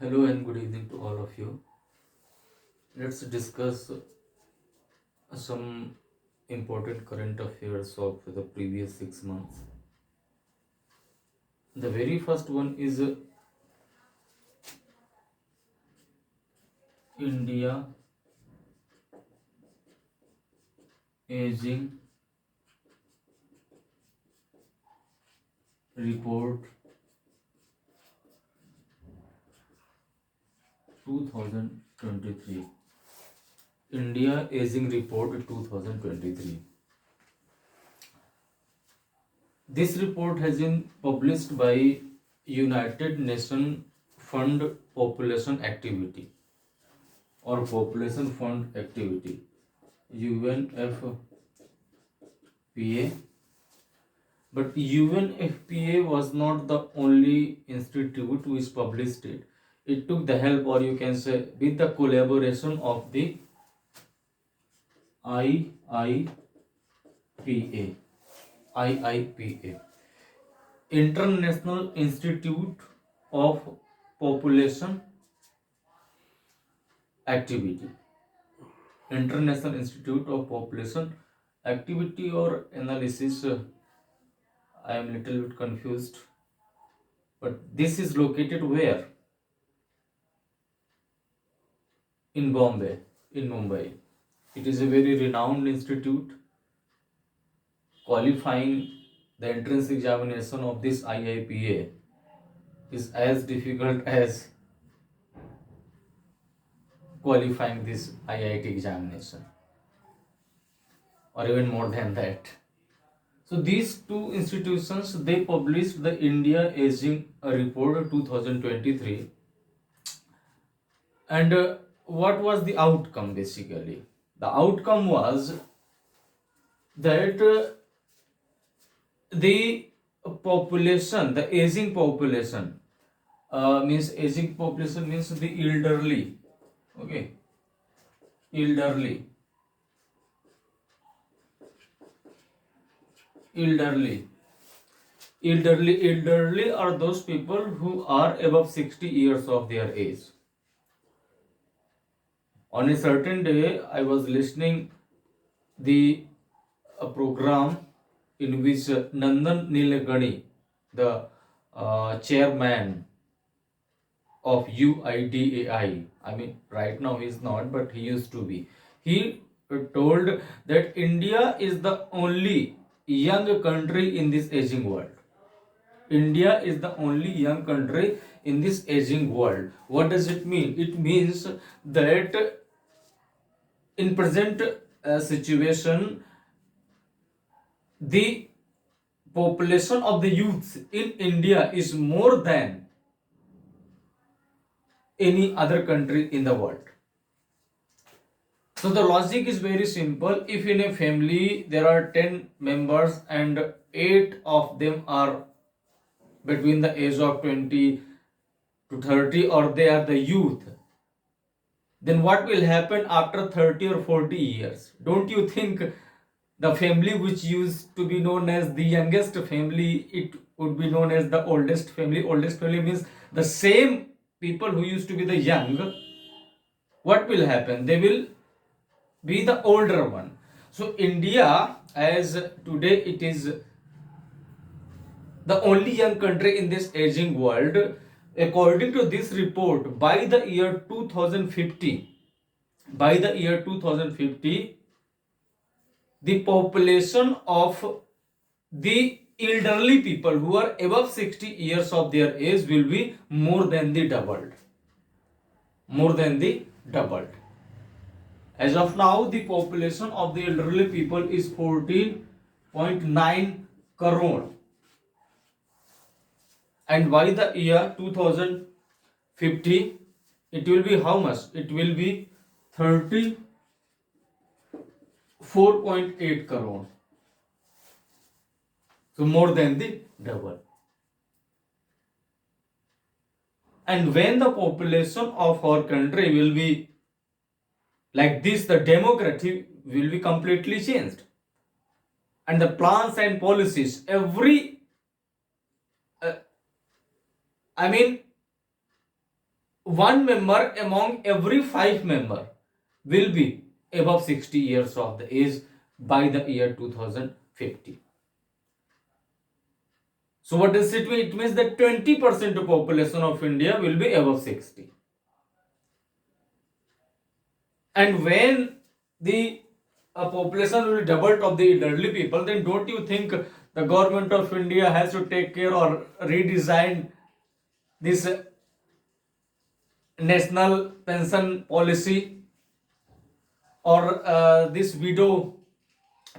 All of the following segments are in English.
Hello and good evening to all of you. Let's discuss some important current affairs of the previous 6 months. The very first one is India Aging Report 2023. India Aging Report 2023. This report has been published by United Nations Fund Population Activity or Population Fund Activity UNFPA. But UNFPA was not the only institute which published it. It took the help, or you can say, with the collaboration of the IIPA, IIPA, International Institute of Population Activity. International Institute of Population Activity or Analysis. I am little bit confused. But this is located where? In Bombay, in Mumbai. It is a very renowned institute. Qualifying the entrance examination of this IIPA is as difficult as qualifying this IIT examination, or even more than that. So these two institutions, they published the India Aging Report 2023, and what was the outcome basically? The outcome was that the population, the aging population, means aging population means the elderly, okay, elderly, elderly, elderly are those people who are above 60 years of their age. On a certain day, I was listening the program in which Nandan Nilekani, the chairman of UIDAI, I mean, right now he is not, but he used to be. He told that India is the only young country in this aging world. India is the only young country in this aging world. What does it mean? It means that in present situation, the population of the youths in India is more than any other country in the world. So the logic is very simple. If in a family there are 10 members and 8 of them are between the age of 20 to 30, or they are the youth, then what will happen after 30 or 40 years? Don't you think the family which used to be known as the youngest family, it would be known as the oldest family? Oldest family means the same people who used to be the young. What will happen? They will be the older one. So India, as today it is the only young country in this aging world, according to this report, by the year 2050, the population of the elderly people who are above 60 years of their age will be more than the doubled. More than the doubled. As of now, the population of the elderly people is 14.9 crore. And by the year 2050, it will be how much? It will be 34.8 crore. So more than the double. And when the population of our country will be like this, the demography will be completely changed. And the plans and policies, every, I mean, one member among every five member will be above 60 years of the age by the year 2050. So what does it mean? It means that 20% of population of India will be above 60. And when the population will be doubled of the elderly people, then don't you think the government of India has to take care or redesign this national pension policy or this widow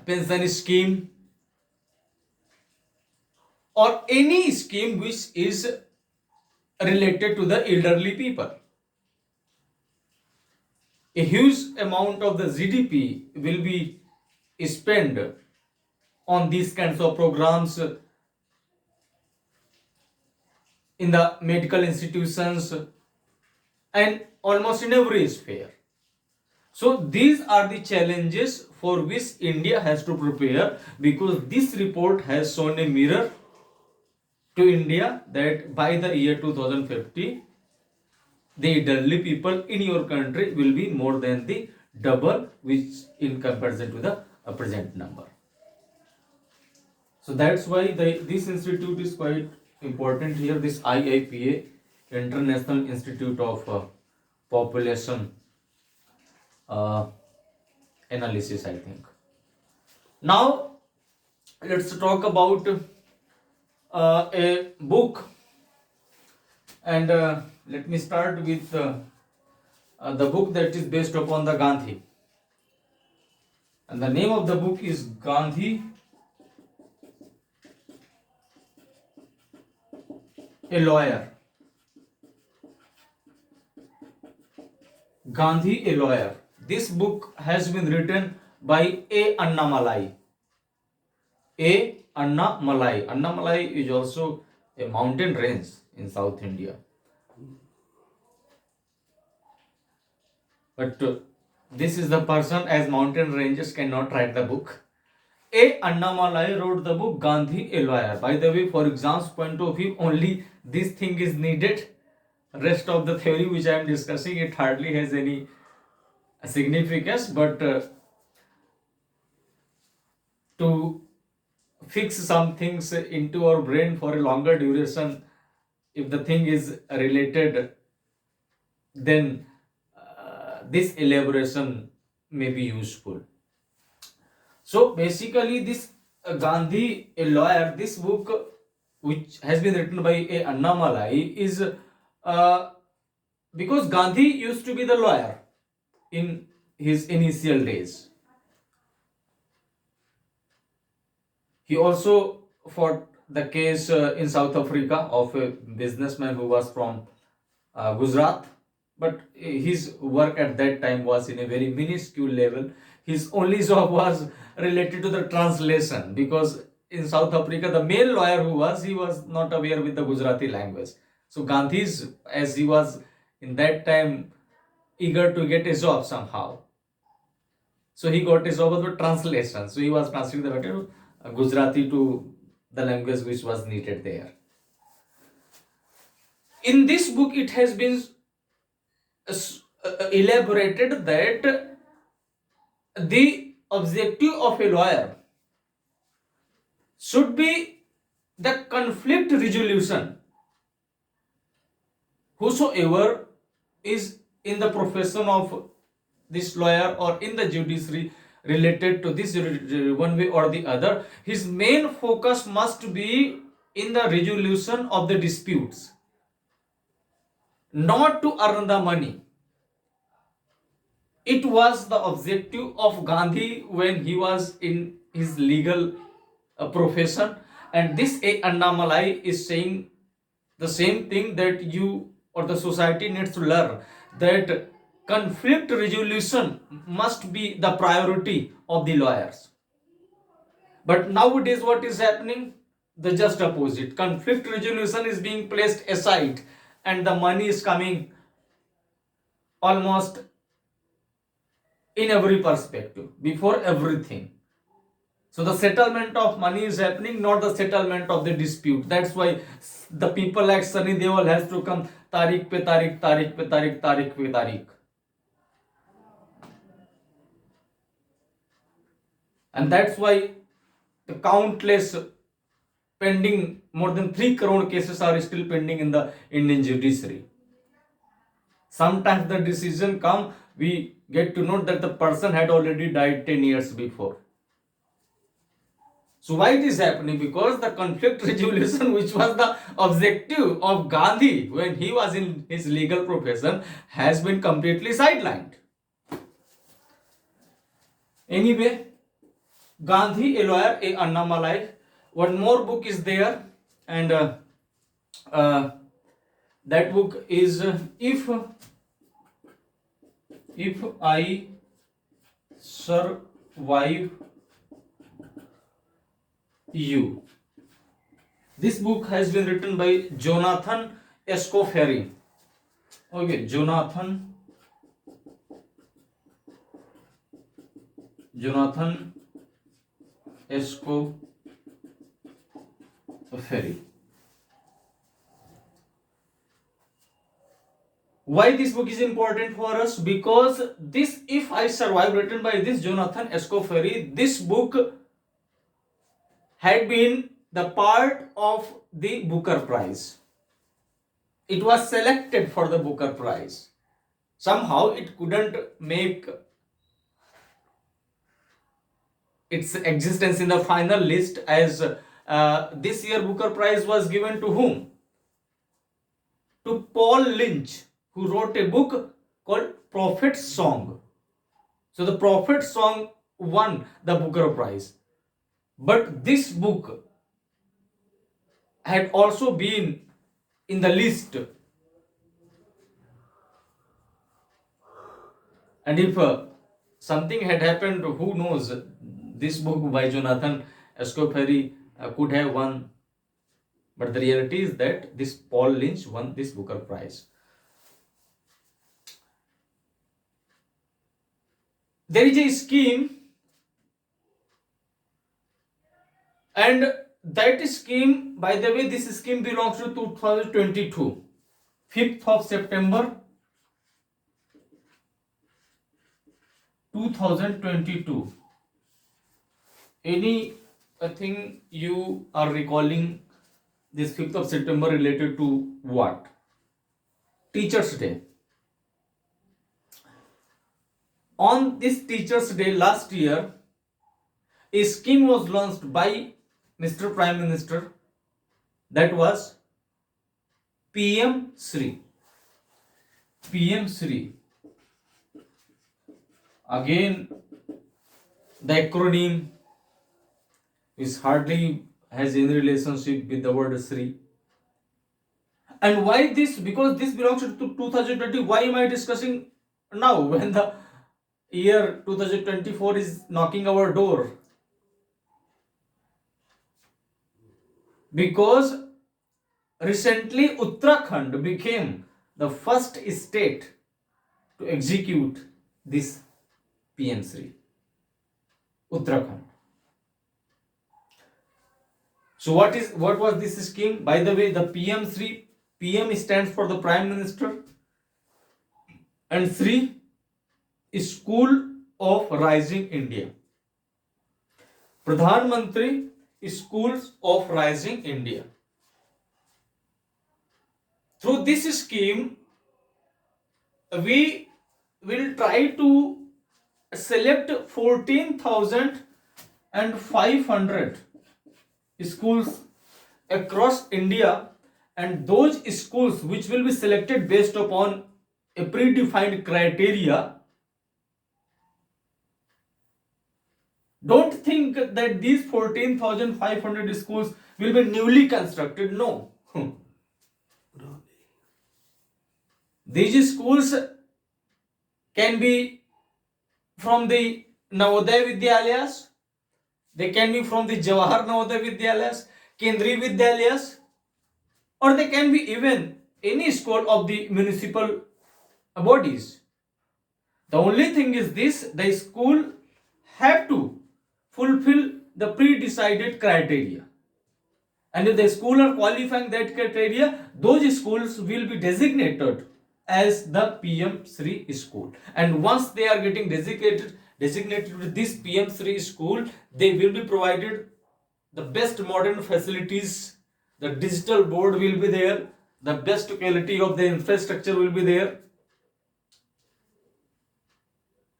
pension scheme or any scheme which is related to the elderly people? A huge amount of the GDP will be spent on these kinds of programs in the medical institutions and almost in every sphere. So these are the challenges for which India has to prepare, because this report has shown a mirror to India that by the year 2050, the elderly people in your country will be more than the double, which in comparison to the present number. So that's why this institute is quite important here, this IIPA, International Institute of Population uh, Analysis, I think. Now let's talk about a book, and let me start with the book that is based upon the Gandhi, and the name of the book is Gandhi, a lawyer. Gandhi, a lawyer. This book has been written by A. Annamalai. A. Annamalai. Annamalai is also a mountain range in South India. But this is the person, as mountain ranges cannot write the book. A. Annamalai wrote the book Gandhi, a lawyer. By the way, for exams point of view, only this thing is needed. Rest of the theory which I am discussing, it hardly has any significance, but to fix some things into our brain for a longer duration, if the thing is related, then this elaboration may be useful. So basically this Gandhi, a lawyer, this book which has been written by A. Annamalai is because Gandhi used to be the lawyer in his initial days. He also fought the case in South Africa of a businessman who was from Gujarat, but his work at that time was in a very minuscule level. His only job was related to the translation, because in South Africa the male lawyer he was not aware with the Gujarati language. So Gandhi's, as he was in that time eager to get a job somehow, so he got a job of the translation. So he was translating the matter Gujarati to the language which was needed there. In this book, it has been elaborated that the objective of a lawyer should be the conflict resolution. Whosoever is in the profession of this lawyer or in the judiciary related to this one way or the other, his main focus must be in the resolution of the disputes, not to earn the money. It was the objective of Gandhi when he was in his legal profession, and this Annamalai is saying the same thing, that you or the society needs to learn that conflict resolution must be the priority of the lawyers. But nowadays what is happening? The just opposite. Conflict resolution is being placed aside and the money is coming almost in every perspective, before everything. So the settlement of money is happening, not the settlement of the dispute. That's why the people like Sunny Deol has to come Tariq pe Tariq, Tariq pe Tariq, Tariq pe Tariq. And that's why the countless pending, more than 3 crore cases are still pending in the Indian judiciary. Sometimes the decision come, we get to know that the person had already died 10 years before. So why it is happening? Because the conflict resolution, which was the objective of Gandhi when he was in his legal profession, has been completely sidelined. Anyway, Gandhi, a lawyer, a Annamalai. One more book is there, and that book is If I Survive You. This book has been written by Jonathan Escoffery. Okay, Jonathan Escoffery. Why this book is important for us? Because this If I Survive, written by this Jonathan Escoffery, this book had been the part of the Booker Prize. It was selected for the Booker Prize. Somehow it couldn't make its existence in the final list, as this year Booker Prize was given to whom? To Paul Lynch, who wrote a book called Prophet's Song. So the Prophet's Song won the Booker Prize. But this book had also been in the list. And if something had happened, who knows, this book by Jonathan Escoffery could have won. But the reality is that this Paul Lynch won this Booker Prize. There is a scheme, and that scheme, by the way, this scheme belongs to 2022, 5th of September 2022. Anything you are recalling this 5th of September related to what? Teachers' Day. On this Teachers' Day last year, a scheme was launched by Mr. Prime Minister, that was PM Shri. PM Shri. Again, the acronym is hardly has any relationship with the word Shri. And why this? Because this belongs to 2020. Why am I discussing now when the year 2024 is knocking our door? Because recently Uttarakhand became the first state to execute this PM Shri. Uttarakhand. So what was this scheme? By the way, the PM Shri, PM stands for the Prime Minister, and Shri is School of Rising India. Pradhan Mantri is Schools of Rising India. Through this scheme, we will try to select 14,500 schools across India, and those schools which will be selected based upon a predefined criteria. Don't think that these 14,500 schools will be newly constructed. No. These schools can be from the Navodaya Vidyalayas, they can be from the Jawahar Navodaya Vidyalayas, Kendriya Vidyalayas, or they can be even any school of the municipal bodies. The only thing is this: the school have to fulfill the pre-decided criteria. And if the school are qualifying that criteria, those schools will be designated as the PM3 school. And once they are getting designated with this PM3 school, they will be provided the best modern facilities. The digital board will be there. The best quality of the infrastructure will be there.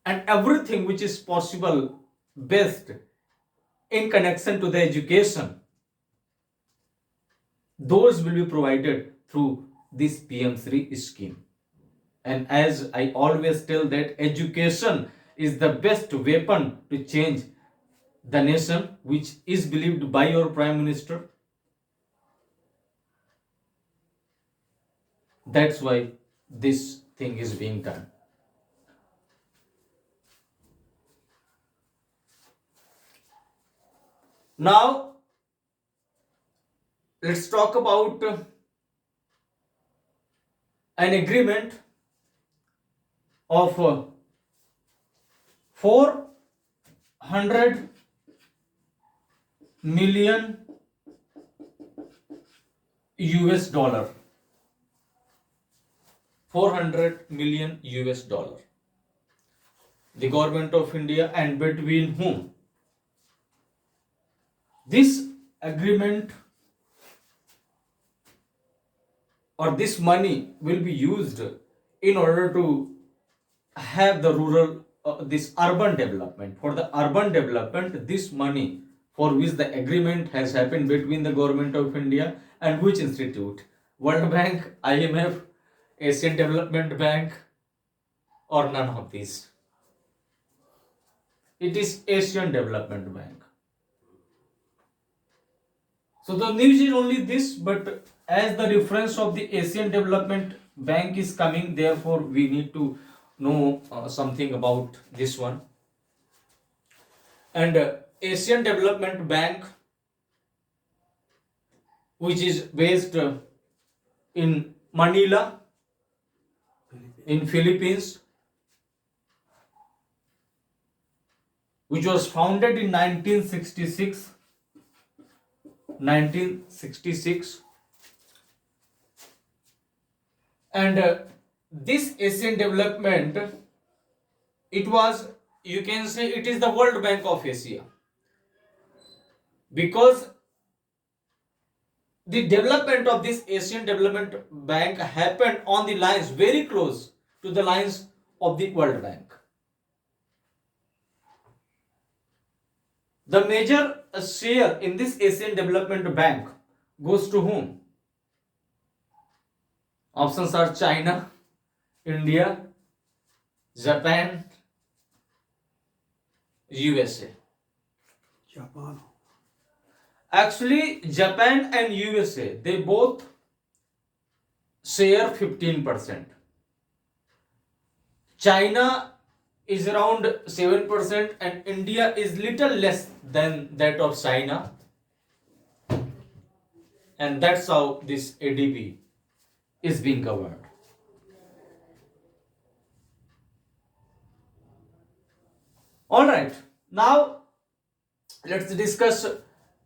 And everything which is possible best in connection to the education, those will be provided through this PM3 scheme. And as I always tell, that education is the best weapon to change the nation, which is believed by your Prime Minister. That's why this thing is being done. Now, let's talk about an agreement of 400 million US dollar. 400 million US dollar. The government of India, and between whom? This agreement or this money will be used in order to have the rural, this urban development. For the urban development, this money for which the agreement has happened between the government of India and which institute? World Bank, IMF, Asian Development Bank, or none of these? It is Asian Development Bank. So the news is only this, but as the reference of the Asian Development Bank is coming, therefore we need to know something about this one. And Asian Development Bank, which is based in Manila, in Philippines, which was founded in 1966. And this Asian development, it was, you can say, it is the World Bank of Asia, because the development of this Asian Development Bank happened on the lines very close to the lines of the World Bank. The major share in this Asian Development Bank goes to whom? Options are China, India, Japan, USA. Japan. Actually, Japan and USA, they both share 15%. China is around 7% and India is little less than that of China. And that's how this ADB is being governed. All right, now let's discuss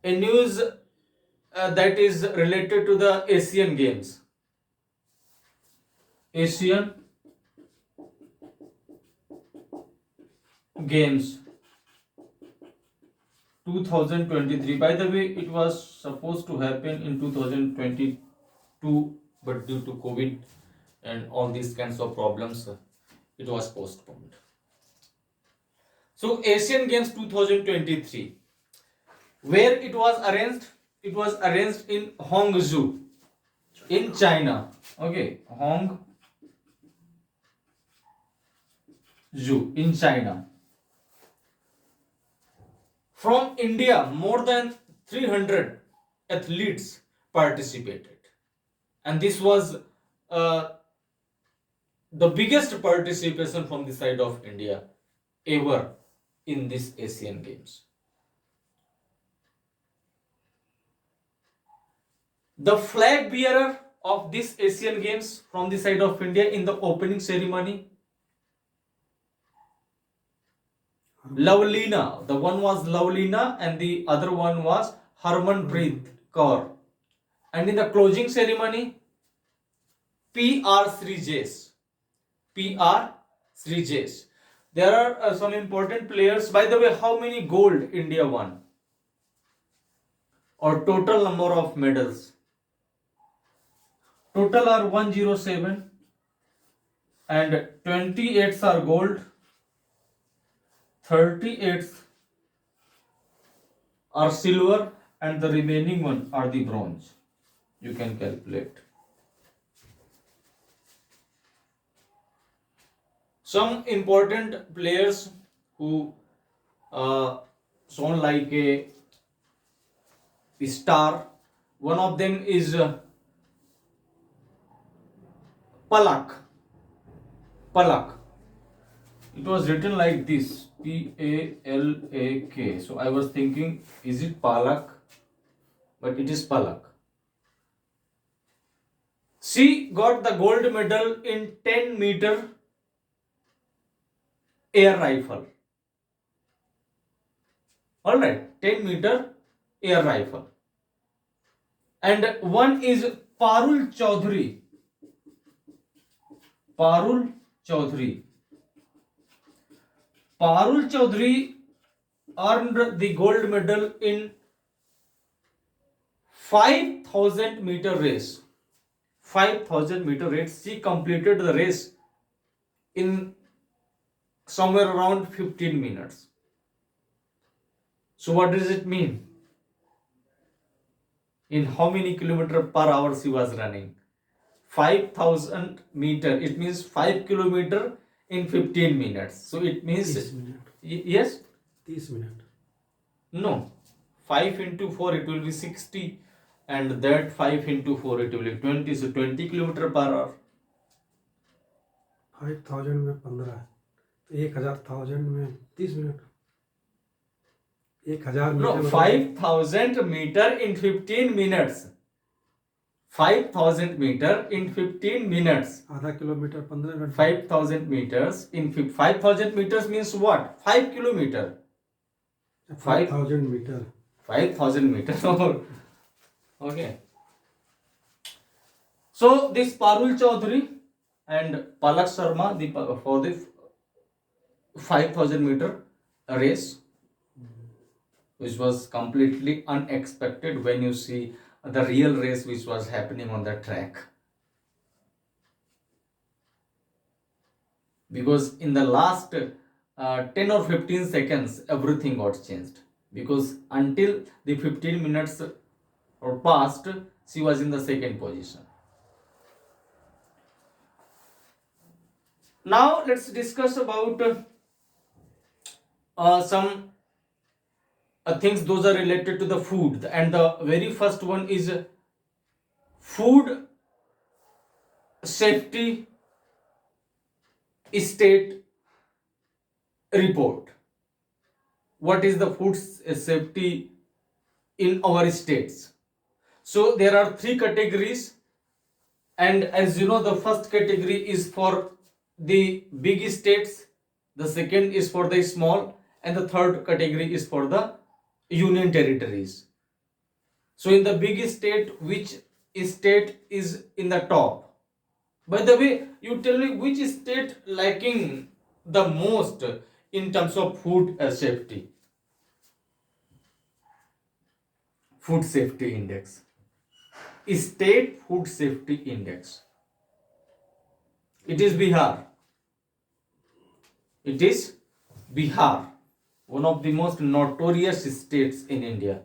a news that is related to the Asian Games. Asian Games 2023. By the way, it was supposed to happen in 2022, but due to COVID and all these kinds of problems, it was postponed. So Asian Games 2023, where it was arranged? It was arranged in Hangzhou, in China. Okay, Hangzhou in China. From India, more than 300 athletes participated, and this was the biggest participation from the side of India ever in this Asian Games. The flag bearer of this Asian Games from the side of India in the opening ceremony, Lovelina. The one was Lovelina and the other one was Harmanpreet Kaur. And in the closing ceremony, PR Srijes. PR Srijes. There are some important players. By the way, how many gold India won? Or total number of medals? Total are 107 and 28 are gold, 38 are silver, and the remaining one are the bronze. You can calculate. Some important players who shone like a star. One of them is Palak. Palak. It was written like this, Palak. So I was thinking, is it Palak? But it is Palak. She got the gold medal in 10-meter air rifle. Alright, 10-meter air rifle. And one is Parul Chaudhary. Parul Chaudhary. Parul Chaudhary earned the gold medal in 5,000 meter race. 5,000 meter race. She completed the race in somewhere around 15 minutes. So what does it mean? In how many kilometers per hour she was running? 5,000 meter. It means 5 kilometers in 15 minutes. So it means 30 minutes. Yes. 30 minutes. No. 5 into 4 it will be 60, and that 5 into 4 it will be 20. So 20 kilometers per hour. 5,000 में 15 तो 1,000 में 30 minute 1,000 No, metre 5,000 meter in 15 minutes. 5,000 meter in 15 minutes. आधा kilometre 15 minute 5,000 meters in 5,000 meters means what? 5 kilometer. 5,000 metre 5,000 meters. Okay. So this Parul Chaudhary and Palak Sharma for the 5,000 meter race, which was completely unexpected when you see the real race which was happening on the track. Because in the last 10 or 15 seconds, everything got changed. Because until the 15 minutes or passed, she was in the second position. Now let's discuss about some things those are related to the food, and the very first one is food safety state report. What is the food safety in our states? So there are 3 categories, and as you know, the first category is for the big states, the second is for the small, and the third category is for the union territories. So in the big state, which state is in the top? By the way, you tell me which state lacking the most in terms of food safety. Food safety index. State food safety index. It is Bihar. It is Bihar, one of the most notorious states in India,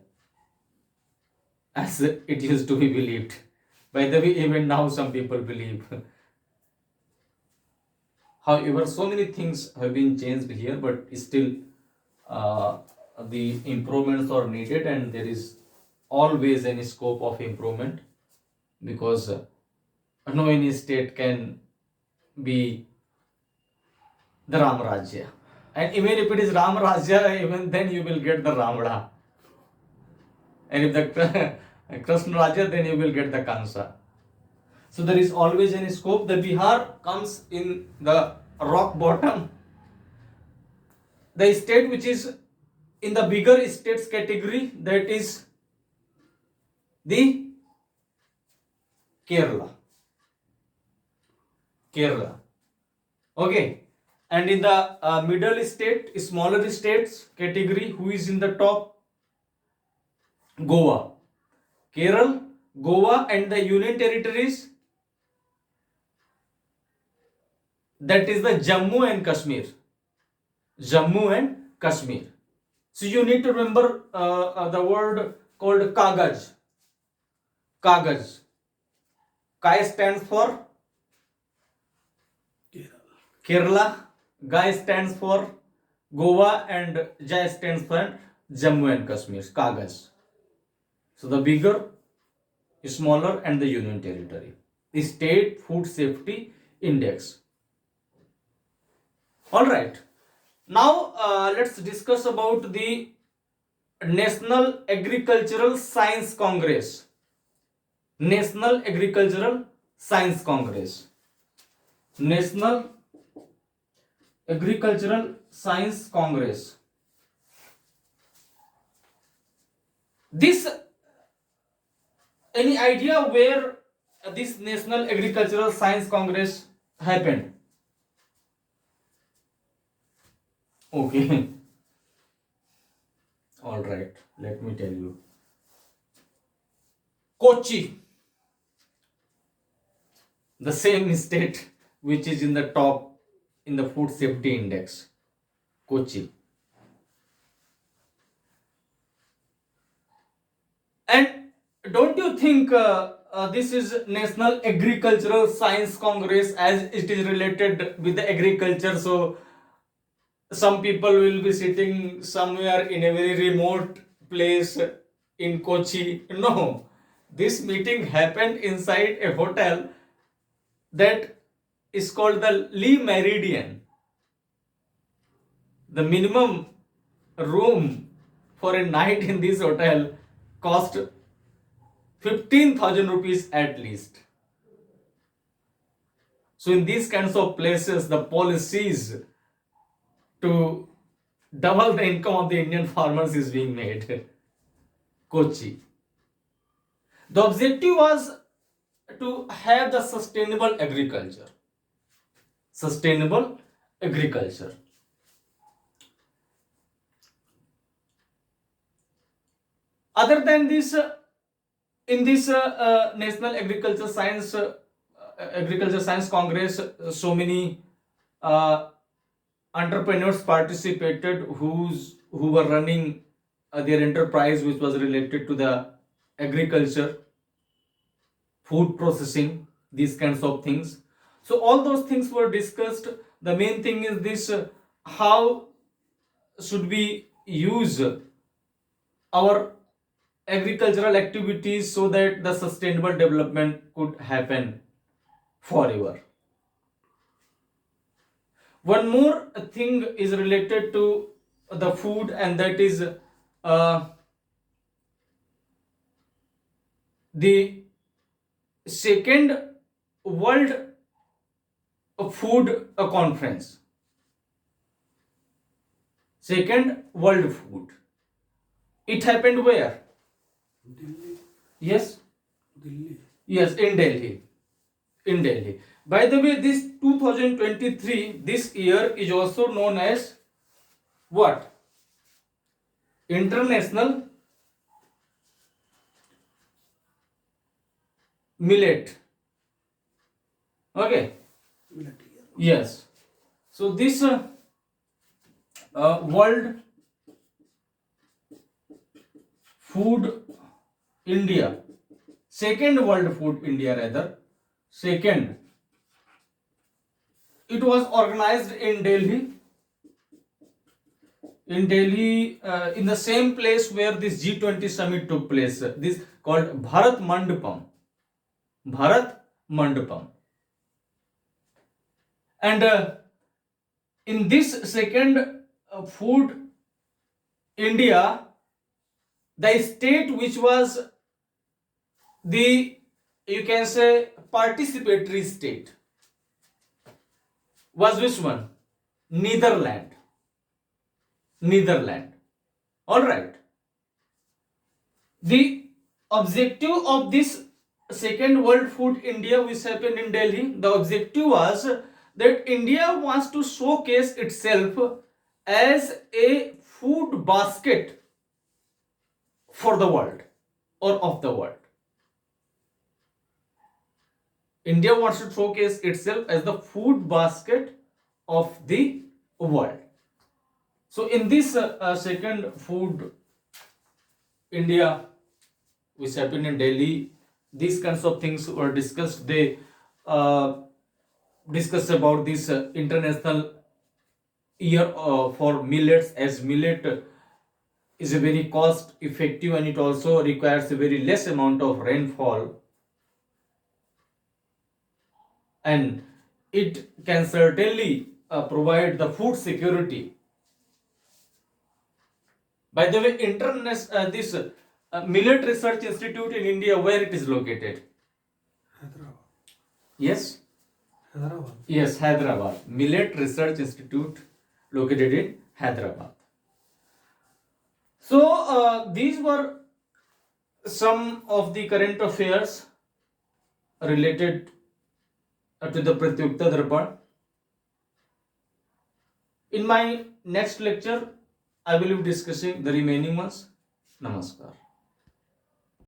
as it used to be believed. By the way, even now some people believe. However, so many things have been changed here, but still the improvements are needed, and there is always any scope of improvement, because no any state can be the Ram Rajya. And even if it is Ram Rajya, even then you will get the Ramada. And if the Krishna Rajya, then you will get the Kansa. So there is always any scope. The Bihar comes in the rock bottom the state which is in the bigger states category, that is the Kerala. Kerala. Okay. And in the middle state, smaller states category, who is in the top? Goa. Kerala, Goa, and the union territories, that is the Jammu and Kashmir. Jammu and Kashmir. So you need to remember the word called Kagaj. Kagaj. Kai stands for Kerala, Gai stands for Goa, and Jai stands for Jammu and Kashmir. Kagaj. So the bigger, smaller, and the union territory. The State Food Safety Index. All right. Now let's discuss about the National Agricultural Science Congress. National Agricultural Science Congress. National Agricultural Science Congress. This, any idea where this National Agricultural Science Congress happened? Okay. All right. Let me tell you. Kochi, the same state which is in the top in the food safety index. Kochi. And don't you think this is National Agricultural Science Congress, as it is related with the agriculture? So some people will be sitting somewhere in a very remote place in Kochi. No, this meeting happened inside a hotel that is called the Lee Meridian. The minimum room for a night in this hotel cost 15,000 rupees at least. So in these kinds of places, the policies to double the income of the Indian farmers is being made. Kochi. The objective was to have the sustainable agriculture. Sustainable agriculture. Other than this, in this National Agriculture Science Congress, so many entrepreneurs participated who were running their enterprise which was related to the agriculture, food processing, these kinds of things. So all those things were discussed. The main thing is this: how should we use our agricultural activities so that the sustainable development could happen forever. One more thing is related to the food, and that is the second World Food Conference. Second World Food. It happened where? Delhi. Yes? Delhi. Yes, in Delhi. In Delhi. By the way, this 2023, this year is also known as what? International Millet. Okay. Millet. Yes. So this World Food India, second World Food India rather, second, it was organized in Delhi. In Delhi, in the same place where this G20 summit took place, this called Bharat Mandapam. Bharat Mandapam. And in this second Food India, the state which was the, you can say, participatory state was which one? Netherlands. Netherlands. All right. The objective of this second World Food India, which happened in Delhi, the objective was that India wants to showcase itself as a food basket for the world or of the world. India wants to showcase itself as the food basket of the world. So, in this second Food India, which happened in Delhi, these kinds of things were discussed. They uh, discussed about this international year for millets, as millet is a very cost effective and it also requires a very less amount of rainfall, and it can certainly provide the food security. By the way, this Millet Research Institute in India, where it is located? Hyderabad. Yes? Hyderabad. Yes, Hyderabad. Millet Research Institute located in Hyderabad. So, these were some of the current affairs related to the pratiyogita darpan. In my next lecture, I will be discussing the remaining ones. Namaskar.